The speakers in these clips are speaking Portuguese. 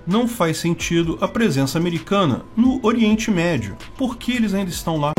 não faz sentido a presença americana no Oriente Médio. Por que eles ainda estão lá?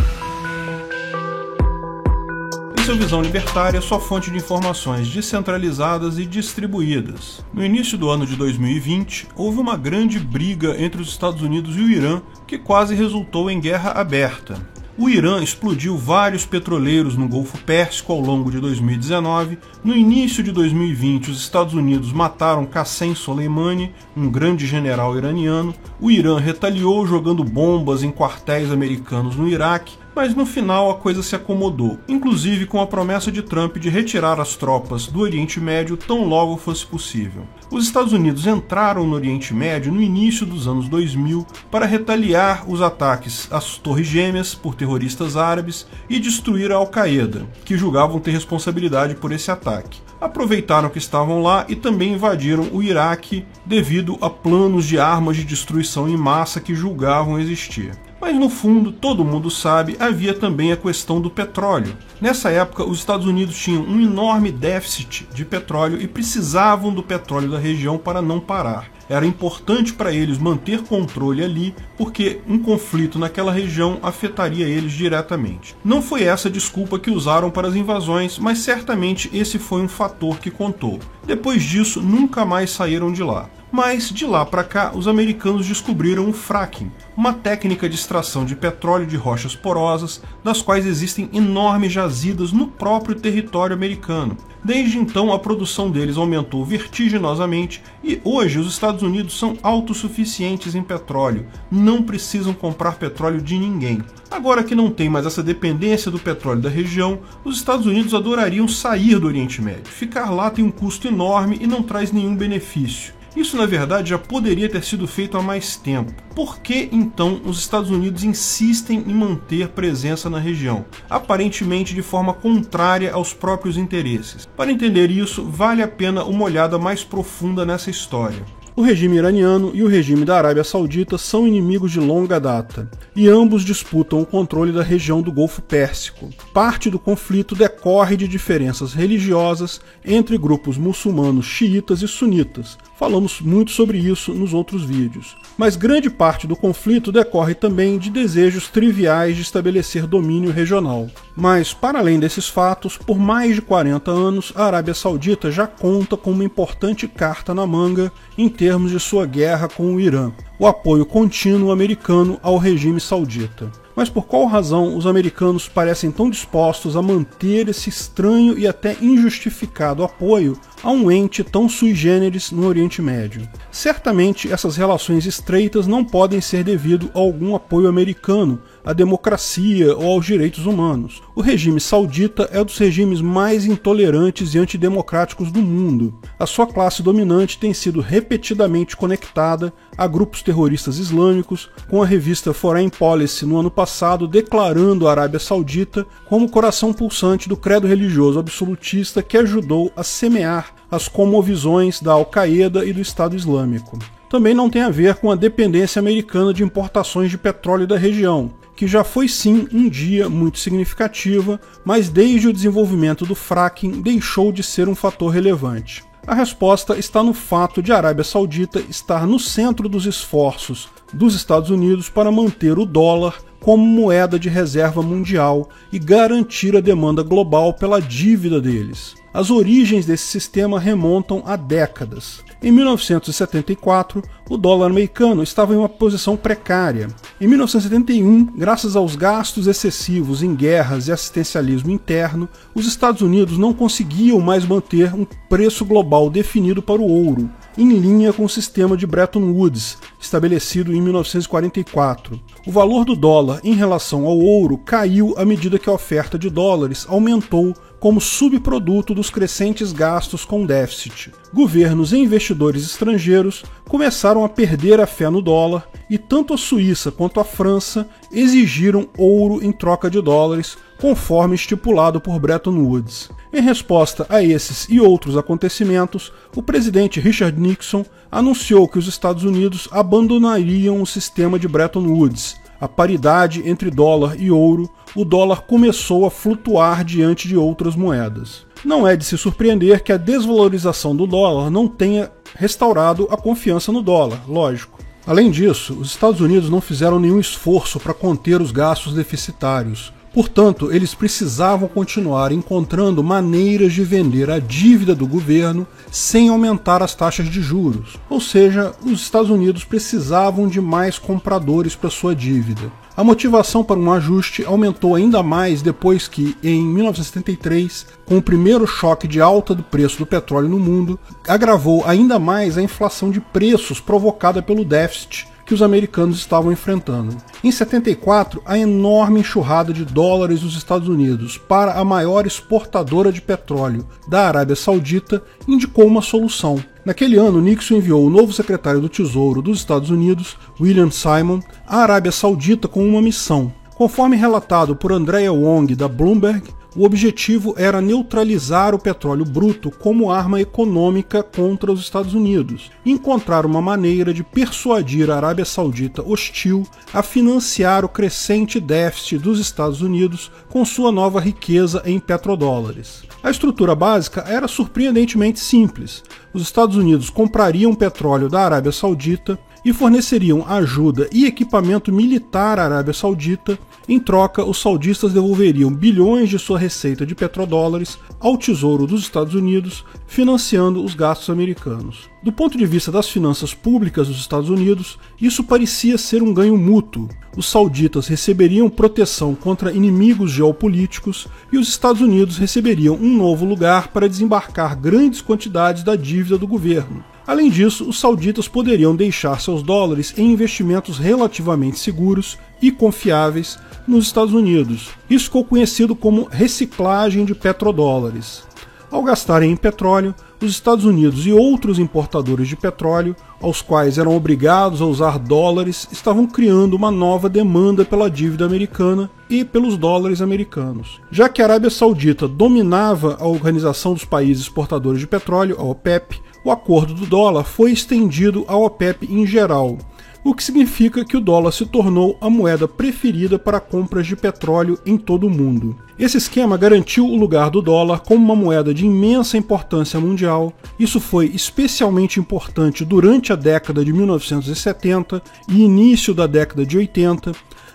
Esse é o Visão Libertária, sua fonte de informações descentralizadas e distribuídas. No início do ano de 2020, houve uma grande briga entre os Estados Unidos e o Irã, que quase resultou em guerra aberta. O Irã explodiu vários petroleiros no Golfo Pérsico ao longo de 2019. No início de 2020, os Estados Unidos mataram Qassem Soleimani, um grande general iraniano. O Irã retaliou jogando bombas em quartéis americanos no Iraque, mas no final a coisa se acomodou, inclusive com a promessa de Trump de retirar as tropas do Oriente Médio tão logo fosse possível. Os Estados Unidos entraram no Oriente Médio no início dos anos 2000 para retaliar os ataques às Torres Gêmeas por terroristas árabes e destruir a Al-Qaeda, que julgavam ter responsabilidade por esse ataque. Aproveitaram que estavam lá e também invadiram o Iraque devido a planos de armas de destruição em massa que julgavam existir. Mas no fundo, todo mundo sabe, havia também a questão do petróleo. Nessa época, os Estados Unidos tinham um enorme déficit de petróleo e precisavam do petróleo da região para não parar. Era importante para eles manter controle ali, porque um conflito naquela região afetaria eles diretamente. Não foi essa a desculpa que usaram para as invasões, mas certamente esse foi um fator que contou. Depois disso, nunca mais saíram de lá. Mas, de lá para cá, os americanos descobriram o fracking, uma técnica de extração de petróleo de rochas porosas, das quais existem enormes jazidas no próprio território americano. Desde então, a produção deles aumentou vertiginosamente e hoje os Estados Unidos são autossuficientes em petróleo, não precisam comprar petróleo de ninguém. Agora que não tem mais essa dependência do petróleo da região, os Estados Unidos adorariam sair do Oriente Médio. Ficar lá tem um custo enorme e não traz nenhum benefício. Isso, na verdade, já poderia ter sido feito há mais tempo. Por que, então, os Estados Unidos insistem em manter presença na região, aparentemente de forma contrária aos próprios interesses? Para entender isso, vale a pena uma olhada mais profunda nessa história. O regime iraniano e o regime da Arábia Saudita são inimigos de longa data, e ambos disputam o controle da região do Golfo Pérsico. Parte do conflito decorre de diferenças religiosas entre grupos muçulmanos xiitas e sunitas. Falamos muito sobre isso nos outros vídeos. Mas grande parte do conflito decorre também de desejos triviais de estabelecer domínio regional. Mas, para além desses fatos, por mais de 40 anos, a Arábia Saudita já conta com uma importante carta na manga em termos de sua guerra com o Irã, o apoio contínuo americano ao regime saudita. Mas por qual razão os americanos parecem tão dispostos a manter esse estranho e até injustificado apoio a um ente tão sui generis no Oriente Médio? Certamente essas relações estreitas não podem ser devido a algum apoio americano à democracia ou aos direitos humanos. O regime saudita é um dos regimes mais intolerantes e antidemocráticos do mundo. A sua classe dominante tem sido repetidamente conectada a grupos terroristas islâmicos, com a revista Foreign Policy no ano passado declarando a Arábia Saudita como o coração pulsante do credo religioso absolutista que ajudou a semear as cosmovisões da Al-Qaeda e do Estado Islâmico. Também não tem a ver com a dependência americana de importações de petróleo da região, que já foi sim um dia muito significativa, mas desde o desenvolvimento do fracking deixou de ser um fator relevante. A resposta está no fato de a Arábia Saudita estar no centro dos esforços dos Estados Unidos para manter o dólar como moeda de reserva mundial e garantir a demanda global pela dívida deles. As origens desse sistema remontam a décadas. Em 1974, o dólar americano estava em uma posição precária. Em 1971, graças aos gastos excessivos em guerras e assistencialismo interno, os Estados Unidos não conseguiam mais manter um preço global definido para o ouro, em linha com o sistema de Bretton Woods, estabelecido em 1944. O valor do dólar em relação ao ouro caiu à medida que a oferta de dólares aumentou como subproduto dos crescentes gastos com déficit. Governos e investidores estrangeiros começaram a perder a fé no dólar e tanto a Suíça quanto a França exigiram ouro em troca de dólares, conforme estipulado por Bretton Woods. Em resposta a esses e outros acontecimentos, o presidente Richard Nixon anunciou que os Estados Unidos abandonariam o sistema de Bretton Woods. A paridade entre dólar e ouro, o dólar começou a flutuar diante de outras moedas. Não é de se surpreender que a desvalorização do dólar não tenha restaurado a confiança no dólar, lógico. Além disso, os Estados Unidos não fizeram nenhum esforço para conter os gastos deficitários. Portanto, eles precisavam continuar encontrando maneiras de vender a dívida do governo sem aumentar as taxas de juros. Ou seja, os Estados Unidos precisavam de mais compradores para sua dívida. A motivação para um ajuste aumentou ainda mais depois que, em 1973, com o primeiro choque de alta do preço do petróleo no mundo, agravou ainda mais a inflação de preços provocada pelo déficit que os americanos estavam enfrentando. Em 74, a enorme enxurrada de dólares dos Estados Unidos para a maior exportadora de petróleo da Arábia Saudita indicou uma solução. Naquele ano, Nixon enviou o novo secretário do Tesouro dos Estados Unidos, William Simon, à Arábia Saudita com uma missão. Conforme relatado por Andrea Wong, da Bloomberg, o objetivo era neutralizar o petróleo bruto como arma econômica contra os Estados Unidos e encontrar uma maneira de persuadir a Arábia Saudita hostil a financiar o crescente déficit dos Estados Unidos com sua nova riqueza em petrodólares. A estrutura básica era surpreendentemente simples. Os Estados Unidos comprariam petróleo da Arábia Saudita e forneceriam ajuda e equipamento militar à Arábia Saudita. Em troca, os saudistas devolveriam bilhões de sua receita de petrodólares ao Tesouro dos Estados Unidos, financiando os gastos americanos. Do ponto de vista das finanças públicas dos Estados Unidos, isso parecia ser um ganho mútuo. Os sauditas receberiam proteção contra inimigos geopolíticos e os Estados Unidos receberiam um novo lugar para desembarcar grandes quantidades da dívida do governo. Além disso, os sauditas poderiam deixar seus dólares em investimentos relativamente seguros e confiáveis nos Estados Unidos. Isso ficou conhecido como reciclagem de petrodólares. Ao gastarem em petróleo, os Estados Unidos e outros importadores de petróleo, aos quais eram obrigados a usar dólares, estavam criando uma nova demanda pela dívida americana e pelos dólares americanos. Já que a Arábia Saudita dominava a Organização dos Países Exportadores de Petróleo, a OPEP, o acordo do dólar foi estendido à OPEP em geral, o que significa que o dólar se tornou a moeda preferida para compras de petróleo em todo o mundo. Esse esquema garantiu o lugar do dólar como uma moeda de imensa importância mundial. Isso foi especialmente importante durante a década de 1970 e início da década de 80.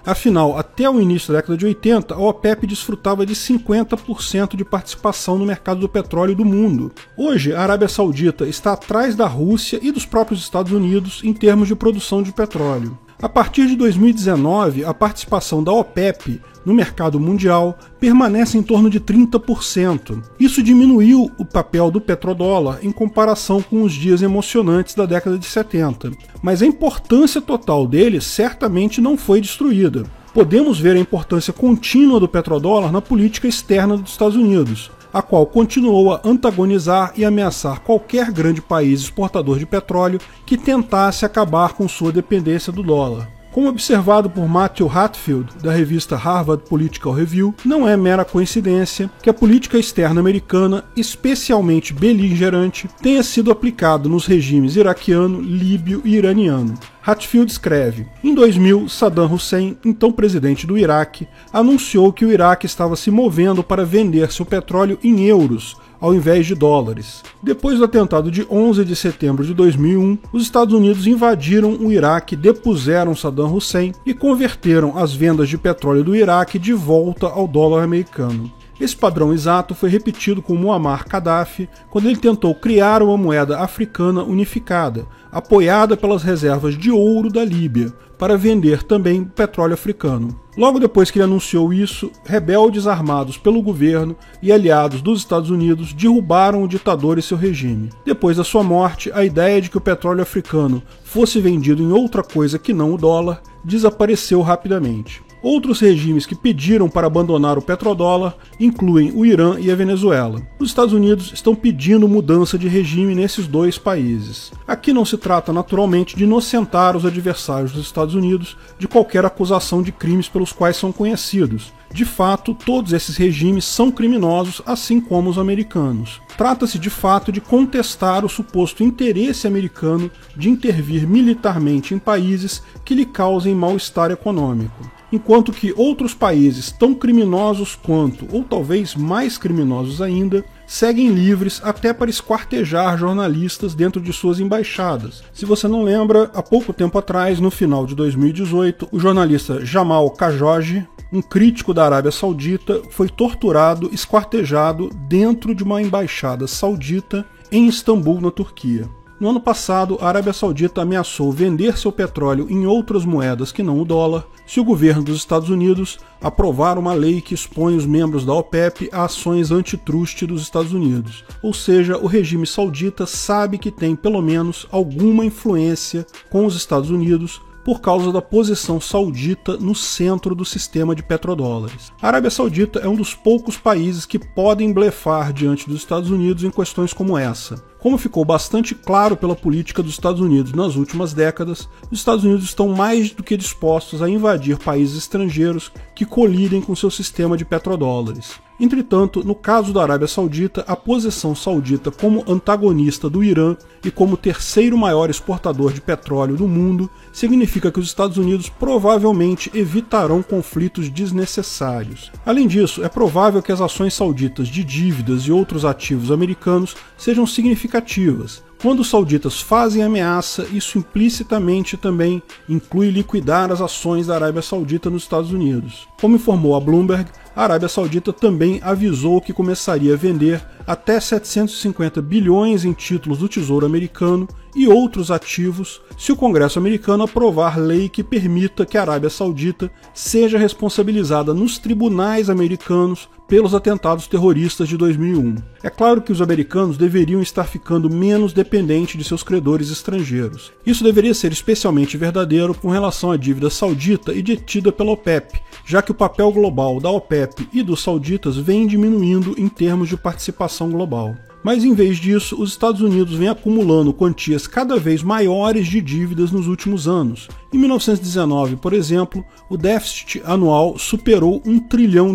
Afinal, até o início da década de 80, a OPEP desfrutava de 50% de participação no mercado do petróleo do mundo. Hoje, a Arábia Saudita está atrás da Rússia e dos próprios Estados Unidos em termos de produção de petróleo. A partir de 2019, a participação da OPEP no mercado mundial permanece em torno de 30%. Isso diminuiu o papel do petrodólar em comparação com os dias emocionantes da década de 70. Mas a importância total dele certamente não foi destruída. Podemos ver a importância contínua do petrodólar na política externa dos Estados Unidos, a qual continuou a antagonizar e ameaçar qualquer grande país exportador de petróleo que tentasse acabar com sua dependência do dólar. Como observado por Matthew Hatfield, da revista Harvard Political Review, não é mera coincidência que a política externa americana, especialmente beligerante, tenha sido aplicada nos regimes iraquiano, líbio e iraniano. Hatfield escreve: em 2000, Saddam Hussein, então presidente do Iraque, anunciou que o Iraque estava se movendo para vender seu petróleo em euros, ao invés de dólares. Depois do atentado de 11 de setembro de 2001, os Estados Unidos invadiram o Iraque, depuseram Saddam Hussein e converteram as vendas de petróleo do Iraque de volta ao dólar americano. Esse padrão exato foi repetido com Muammar Gaddafi quando ele tentou criar uma moeda africana unificada, apoiada pelas reservas de ouro da Líbia, para vender também petróleo africano. Logo depois que ele anunciou isso, rebeldes armados pelo governo e aliados dos Estados Unidos derrubaram o ditador e seu regime. Depois da sua morte, a ideia de que o petróleo africano fosse vendido em outra coisa que não o dólar desapareceu rapidamente. Outros regimes que pediram para abandonar o petrodólar incluem o Irã e a Venezuela. Os Estados Unidos estão pedindo mudança de regime nesses dois países. Aqui não se trata naturalmente de inocentar os adversários dos Estados Unidos de qualquer acusação de crimes pelos quais são conhecidos. De fato, todos esses regimes são criminosos, assim como os americanos. Trata-se de fato de contestar o suposto interesse americano de intervir militarmente em países que lhe causem mal-estar econômico. enquanto que outros países tão criminosos quanto, ou talvez mais criminosos ainda, seguem livres até para esquartejar jornalistas dentro de suas embaixadas. Se você não lembra, há pouco tempo atrás, no final de 2018, o jornalista Jamal Khashoggi, um crítico da Arábia Saudita, foi torturado, esquartejado dentro de uma embaixada saudita em Istambul, na Turquia. No ano passado, a Arábia Saudita ameaçou vender seu petróleo em outras moedas que não o dólar se o governo dos Estados Unidos aprovar uma lei que expõe os membros da OPEP a ações antitruste dos Estados Unidos. Ou seja, o regime saudita sabe que tem pelo menos alguma influência com os Estados Unidos por causa da posição saudita no centro do sistema de petrodólares. A Arábia Saudita é um dos poucos países que podem blefar diante dos Estados Unidos em questões como essa. Como ficou bastante claro pela política dos Estados Unidos nas últimas décadas, os Estados Unidos estão mais do que dispostos a invadir países estrangeiros que colidem com seu sistema de petrodólares. Entretanto, no caso da Arábia Saudita, a posição saudita como antagonista do Irã e como terceiro maior exportador de petróleo do mundo significa que os Estados Unidos provavelmente evitarão conflitos desnecessários. Além disso, é provável que as ações sauditas de dívidas e outros ativos americanos sejam significativas. Quando os sauditas fazem ameaça, isso implicitamente também inclui liquidar as ações da Arábia Saudita nos Estados Unidos. Como informou a Bloomberg, a Arábia Saudita também avisou que começaria a vender até 750 bilhões em títulos do Tesouro Americano e outros ativos se o Congresso americano aprovar lei que permita que a Arábia Saudita seja responsabilizada nos tribunais americanos pelos atentados terroristas de 2001. É claro que os americanos deveriam estar ficando menos dependentes de seus credores estrangeiros. Isso deveria ser especialmente verdadeiro com relação à dívida saudita e detida pela OPEP, já que o papel global da OPEP e dos sauditas vem diminuindo em termos de participação global. Mas em vez disso, os Estados Unidos vêm acumulando quantias cada vez maiores de dívidas nos últimos anos. Em 1919, por exemplo, o déficit anual superou $1 trilhão.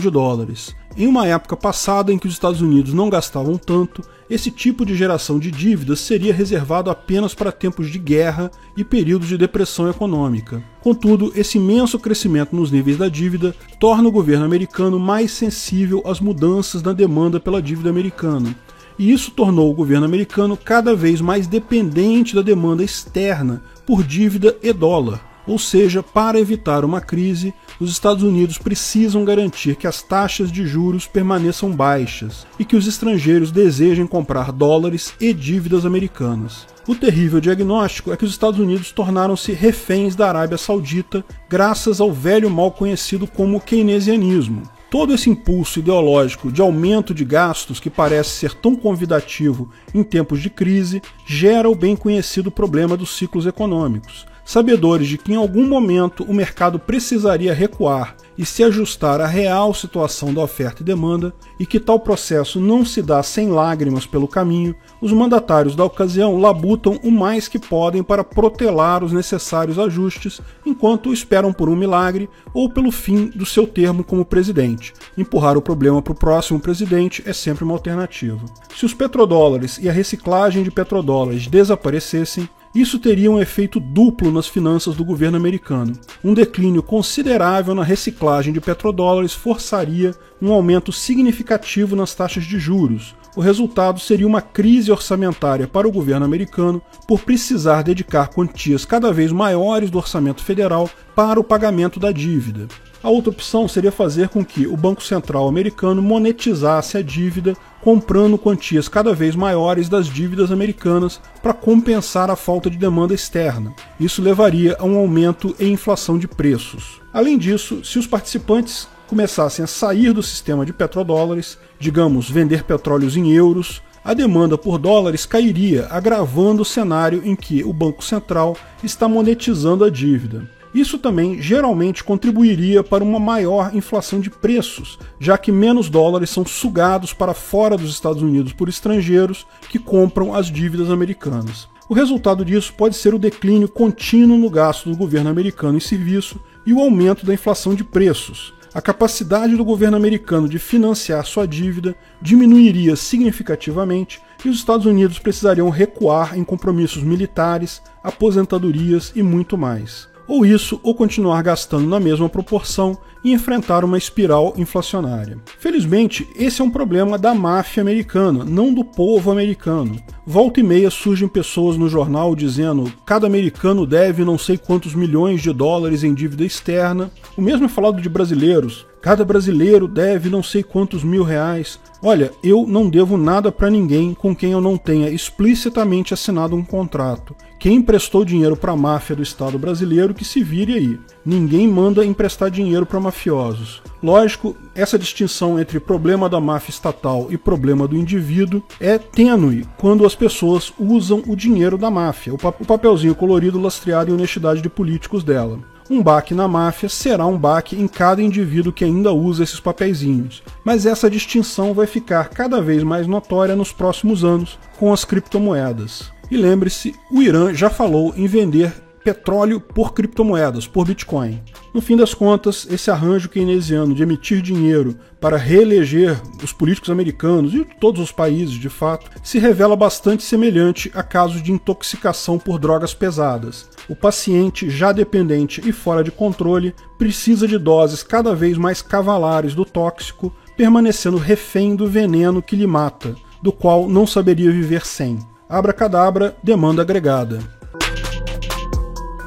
Em uma época passada em que os Estados Unidos não gastavam tanto, esse tipo de geração de dívidas seria reservado apenas para tempos de guerra e períodos de depressão econômica. Contudo, esse imenso crescimento nos níveis da dívida torna o governo americano mais sensível às mudanças na demanda pela dívida americana. E isso tornou o governo americano cada vez mais dependente da demanda externa por dívida e dólar. Ou seja, para evitar uma crise, os Estados Unidos precisam garantir que as taxas de juros permaneçam baixas e que os estrangeiros desejem comprar dólares e dívidas americanas. O terrível diagnóstico é que os Estados Unidos tornaram-se reféns da Arábia Saudita graças ao velho mal conhecido como keynesianismo. Todo esse impulso ideológico de aumento de gastos que parece ser tão convidativo em tempos de crise gera o bem conhecido problema dos ciclos econômicos. Sabedores de que em algum momento o mercado precisaria recuar e se ajustar à real situação da oferta e demanda, e que tal processo não se dá sem lágrimas pelo caminho, os mandatários da ocasião labutam o mais que podem para protelar os necessários ajustes, enquanto esperam por um milagre ou pelo fim do seu termo como presidente. Empurrar o problema para o próximo presidente é sempre uma alternativa. Se os petrodólares e a reciclagem de petrodólares desaparecessem, isso teria um efeito duplo nas finanças do governo americano. Um declínio considerável na reciclagem de petrodólares forçaria um aumento significativo nas taxas de juros. O resultado seria uma crise orçamentária para o governo americano por precisar dedicar quantias cada vez maiores do orçamento federal para o pagamento da dívida. A outra opção seria fazer com que o Banco Central americano monetizasse a dívida comprando quantias cada vez maiores das dívidas americanas para compensar a falta de demanda externa. Isso levaria a um aumento em inflação de preços. Além disso, se os participantes começassem a sair do sistema de petrodólares, digamos, vender petróleos em euros, a demanda por dólares cairia, agravando o cenário em que o Banco Central está monetizando a dívida. Isso também geralmente contribuiria para uma maior inflação de preços, já que menos dólares são sugados para fora dos Estados Unidos por estrangeiros que compram as dívidas americanas. O resultado disso pode ser o declínio contínuo no gasto do governo americano em serviço e o aumento da inflação de preços. A capacidade do governo americano de financiar sua dívida diminuiria significativamente e os Estados Unidos precisariam recuar em compromissos militares, aposentadorias e muito mais. Ou isso, ou continuar gastando na mesma proporção e enfrentar uma espiral inflacionária. Felizmente, esse é um problema da máfia americana, não do povo americano. Volta e meia surgem pessoas no jornal dizendo cada americano deve não sei quantos milhões de dólares em dívida externa. O mesmo é falado de brasileiros. Cada brasileiro deve não sei quantos mil reais. Olha, eu não devo nada para ninguém com quem eu não tenha explicitamente assinado um contrato. Quem emprestou dinheiro para a máfia do Estado brasileiro que se vire aí. Ninguém manda emprestar dinheiro para mafiosos. Lógico, essa distinção entre problema da máfia estatal e problema do indivíduo é tênue quando as pessoas usam o dinheiro da máfia, o papelzinho colorido lastreado em honestidade de políticos dela. Um baque na máfia será um baque em cada indivíduo que ainda usa esses papeizinhos. Mas essa distinção vai ficar cada vez mais notória nos próximos anos com as criptomoedas. E lembre-se, o Irã já falou em vender petróleo por criptomoedas, por Bitcoin. No fim das contas, esse arranjo keynesiano de emitir dinheiro para reeleger os políticos americanos e todos os países, de fato, se revela bastante semelhante a casos de intoxicação por drogas pesadas. O paciente, já dependente e fora de controle, precisa de doses cada vez mais cavalares do tóxico, permanecendo refém do veneno que lhe mata, do qual não saberia viver sem. Abracadabra, demanda agregada.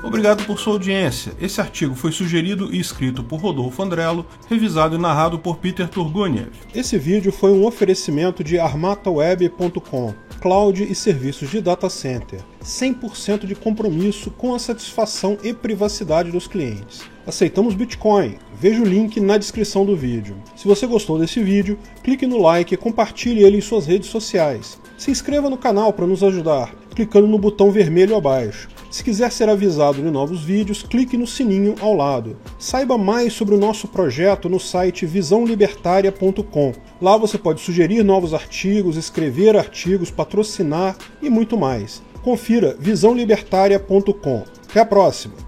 Obrigado por sua audiência. Esse artigo foi sugerido e escrito por Rodolfo Andrello, revisado e narrado por Peter Turguniev. Esse vídeo foi um oferecimento de armataweb.com, cloud e serviços de data center, 100% de compromisso com a satisfação e privacidade dos clientes. Aceitamos Bitcoin, veja o link na descrição do vídeo. Se você gostou desse vídeo, clique no like e compartilhe ele em suas redes sociais. Se inscreva no canal para nos ajudar, clicando no botão vermelho abaixo. Se quiser ser avisado de novos vídeos, clique no sininho ao lado. Saiba mais sobre o nosso projeto no site visãolibertaria.com. Lá você pode sugerir novos artigos, escrever artigos, patrocinar e muito mais. Confira visãolibertaria.com. Até a próxima!